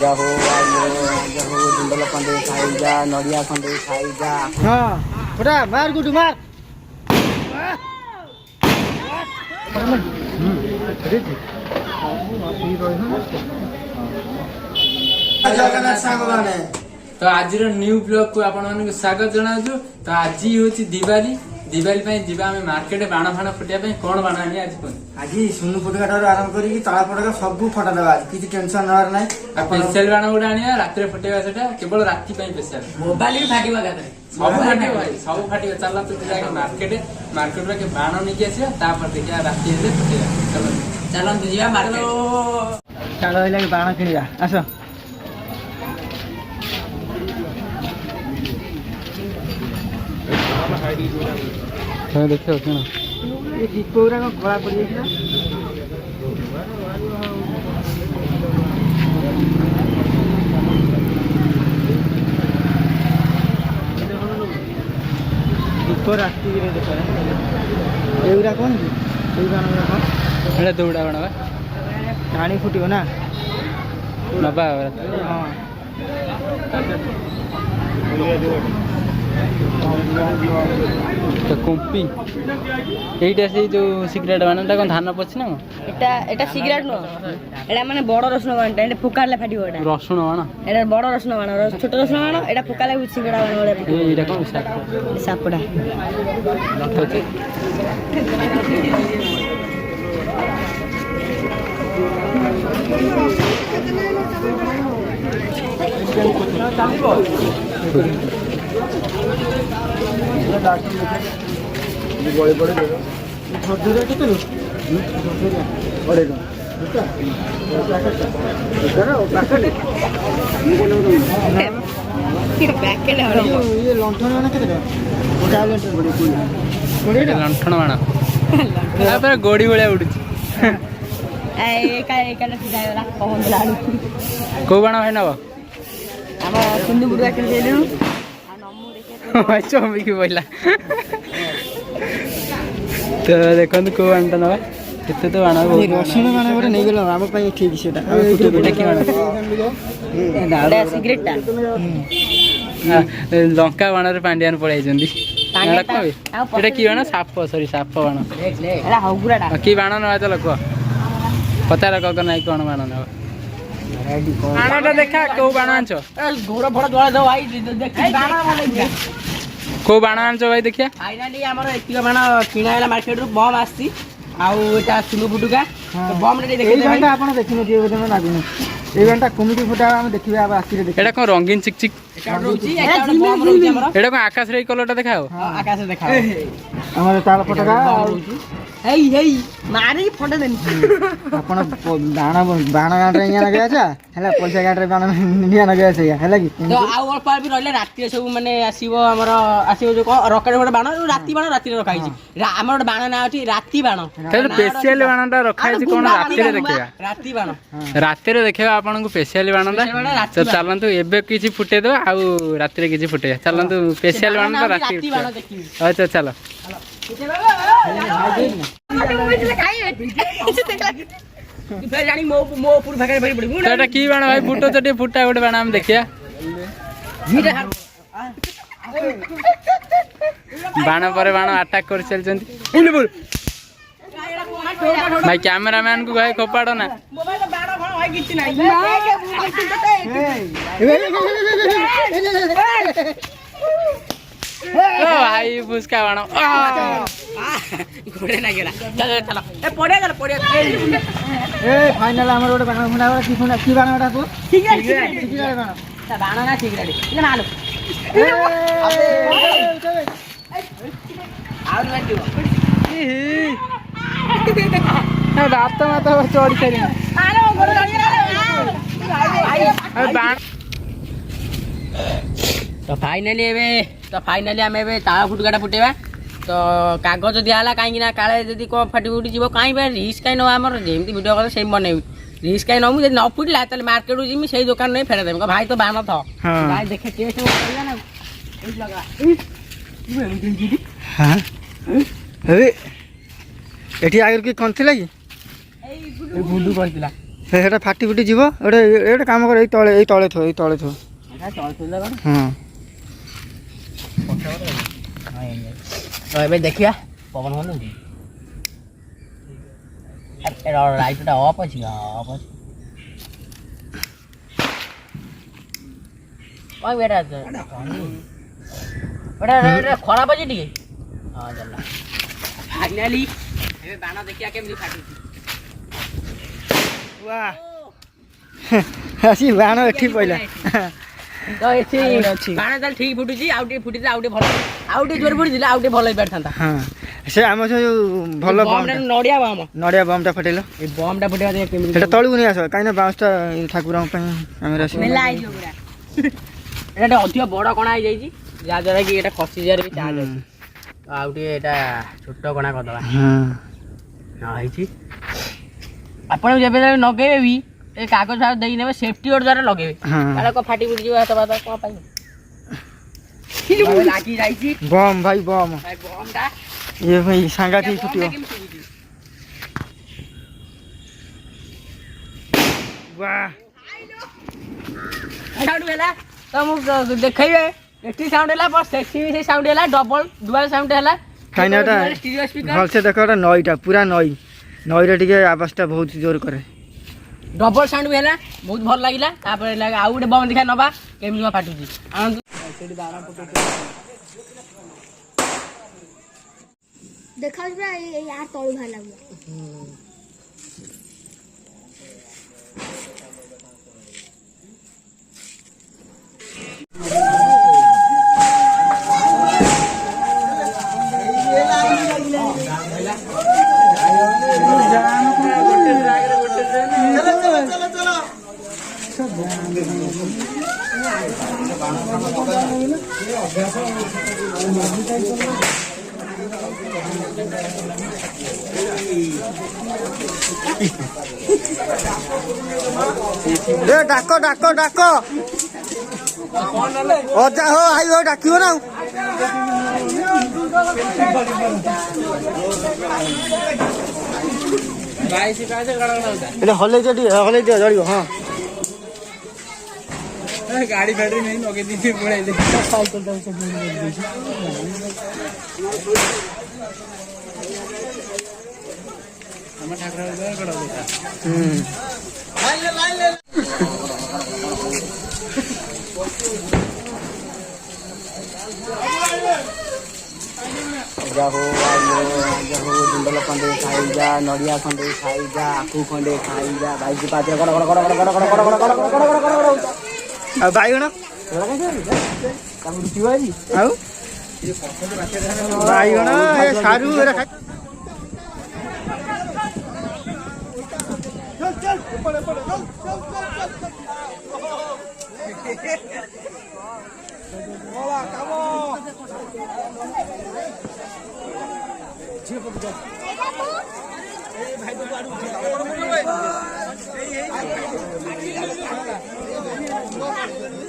जहो जहो जुंडल खंडे खाई जा नड़िया खंडे खाई जा। हाँ बड़ा मार गुडू मार। तो आज न्यू ब्लॉग को आपण स्वागत जनाऊँ। तो आज हूँ दिवाली दिवाली जीवा आम मार्केट बाण फाण फुटिया कौन बाण आनी आज आज सुनु फुटका ठार आरंभ करी ताला फटका सब फटा देवा किसी टेंशन नवार ना। स्पेशल बाण गोटे आनी रात फुटेगा सेटा केवल राति स्पेशल मोबाइल भी फाटिबा सब फाटिबा सब फाटिबा। चल तो मार्केट मार्केट में बाण नहीं आसा तापर देखिए राति फुटेगा। चलो चलते जीवा मार्केट चलो बाण किणवा आस। देखिए कौन ये दीप गुरा कला पड़ जाए दीप राति एगुरा कौन दौड़ा बाण पानी फुटो ना नबा हाँ तो कुंपी এইটা সেই যে সিগারেট বানাটা কোন ধান পছছি না এটা এটা সিগারেট নো এটা মানে বড় রসুন বানাটা এটা ফুকালে ফাটিব এটা রসুন বানা এটা বড় রসুন বানা ছোট রসুন বানা এটা ফুকালে সিগারেট বানা বলে এইটা কোন সাপ সাপড়া बड़े बड़े छोटे कितने बड़े ये लंठन माना के लंठन बाण गोड़ी भाया उड़ी कौ बाण भाई नब चमिकी पड़ा तो देखो कौ बाणटा नवा केते तो बाण रसुण बाण गोटे नहीं गल आम ठीक से लंका बाण पांडियान पड़े कि बाण साप सरी साप बाण कि बाण नवा चल कह पचार कह ना कौन बाण नवा बाणटा देखा कौ बाण आंच कौ बाण आंच भाई देखिया फाइनाली हमर एतिक बाण किना हैला मार्केट रु बम आसी आउ एटा सुनु फुटुका तो बम रे देखि घंटा आपण देखिनो जे बदन लागुनो ए घंटा कमिटी फुटा हम देखिबे अब आसी रे देखि एटा कोन रंगीन चिक चिक एटा रोची एटा बम रोची हमर एटा कोन आकाश रे कलरटा देखाओ आकाश रे देखाओ हमर ताल फटका हेई हेई मारी फटे देनी आपण बाण बाण गांड रे ना गया छा हला पैसा गांड रे बाण निया ना गया छे हला कि तो आउ और पार भी रहले राति सब माने आसीबो हमर आसीबो जो रॉकेट गोटे बाण राति राति रे रखाई छी हमर बाण ना अछि राति बाण तले स्पेशल बाणटा रखाई छी कोन राति रे देखिबा राति रे देखिबा आपन को स्पेशल बाणटा तो चलंतु एबे किछि फुटे दो आउ राति रे किछि फुटे चलंतु स्पेशल बाणटा राति अच्छा चलो की बाण भाई फुटो तो फुटा गोटे बाण हम देखिया बाण पर बाण अटैक कर चलछंती भाई कैमरामैन को भाई खोपाड़ ना भाई फुसका बाण घोड़े ना गेला चलो चलो ए पड़े गल पड़े ए फाइनल हमर गोटे बाण फुंडा की बाण गोटा तू ठीक है बाण ता बाण ना ठीक रे इले मालू आउट मत दियो बात मत चोरी करी आलो घोड़े बाण तो फाइनाली आम ए ताला फुटकाटा फुटेबा तो कागज दिहला कहीं काले जदि कौन फाटी फुटी जीव कहीं रिस्क कहीं नवा आमर जमी भिडियो कल से बनैबी रिस्क कहीं नमु न फुटला तो मार्केट जीमी से दुकान नहीं फेर देम भाई तो बाण था भाई देखे टेस्ट ना हाँ अरे एठी आगर के कोन थिला कि गुडू कहतिला ସେଟା ଫାଟି ଫୁଟି ଯିବ ଗୋଟେ କାମ କର ଏଇ ତଳେ ଥୋ ହଁ ଏବେ ଦେଖିବା ପବନ ଭଲ ଲାଇଟଟା ଅଫ୍ ଅଛି ଅଫ୍ ଅଛି କଣ ଏଇଟା ଖରାପ ଅଛି ଟିକେ ହଁ ଚାଲ ଫାଇନାଲି ଏବେ ବାଣ ଦେଖିବା କେମିତି ଫାଟୁଛି ଆସି ବାଣ ଏଠି ପଇଲା ତ ଏଠି ବାଣ ତାହେଲେ ଠିକ ଫୁଟୁଛି ଆଉ ଟିକେ ଫୁଟିଥିଲେ ଆଉ ଟିକେ ଭଲ ଆଉ ଟିକେ ଜୋର ଫୁଟିଥିଲେ ଆଉ ଟିକେ ଭଲ ହେଇପାରିଥାନ୍ତା ହଁ ସେ ଆମ ଯୋଉ ଭଲ ନଡ଼ିଆ ବମ୍ ଟା ଫଟେଇଲ ଏ ବମ୍ ଟା ଫୁଟେଇବା କେମିତି ସେଟା ତଳକୁ ନେଇ ଆସ କାହିଁକି ନା ବାଉଁଶଟା ଠାକୁରଙ୍କ ପାଇଁ ଆମେ ଆସିବ ଏଇଟା ଅଧିକ ବଡ଼ କଣା ହେଇଯାଇଛି ଯାହାଦ୍ୱାରା କି ଏଇଟା ଖସି ଯିବାର ବି ଚାନ୍ସ ଅଛି ଆଉ ଟିକେ ଏଇଟା ଛୋଟ କଣା କରିଦେବା ହେଇଛି ଆପଣ ଯେବେ ଲଗେଇବେ ବି ଏ କାଗଜ ଫାଗଜ ଦେଇକି ନେବେ ସେଫ୍ଟି ବୋର୍ଡ ଦ୍ୱାରା ଲଗେଇବେ ତାହେଲେ କ'ଣ ଫାଟି ଫୁଟି ଯିବ ହାତ ଫାତ କ'ଣ ପାଇଁ ଲାଗି ଯାଇଛି ବମ୍ ଭାଇ ବମ୍ ବମ୍ଟା ଇଏ ଭାଇ ସାଙ୍ଘାତିକ ଫୁଟିବ ସାଉଣ୍ଡ ହେଲା ତ ମୁଁ ଦେଖେଇବେ ଏଠି ସାଉଣ୍ଡ ହେଲା ସେଠି ବି ସେଇ ସାଉଣ୍ଡ ହେଲା ଡବଲ ଡୁଆଲ ସାଉଣ୍ଡ ହେଲା କାହିଁକି ଏଟା ଭଲସେ ଦେଖ ଏଟା ନଈଟା ପୁରା ନଈରେ ଟିକେ ଆବାଜଟା ବହୁତ ଜୋର କରେ ଡବଲ ସାଉଣ୍ଡ ବି ହେଲା ବହୁତ ଭଲ ଲାଗିଲା ତାପରେ ଆଉ ଗୋଟେ ବମ୍ ଦେଖିଆ ନବା କେମିତି ଫାଟୁଛି ଦେଖାଉଛି ପୁରା ୟାର ତଳୁ ବାହାରିଲା ଡାକ ଅଜା ହୋ ଆଇ ହୋ ଡାକିବ ନା ହଲେଇ ଦିଅ ଜଳିବ ହଁ ଗାଡି ଫାଡି ନେଇ ଲଗେଇ ଦେଇଛି ପଳେଇଲେ ଆମ ଠାକୁର जुंडल खंडे खाई जा नड़िया खंडे खाई जा आखू खंडे खाई जा भाई पाच बैगण बैगण सारू भाई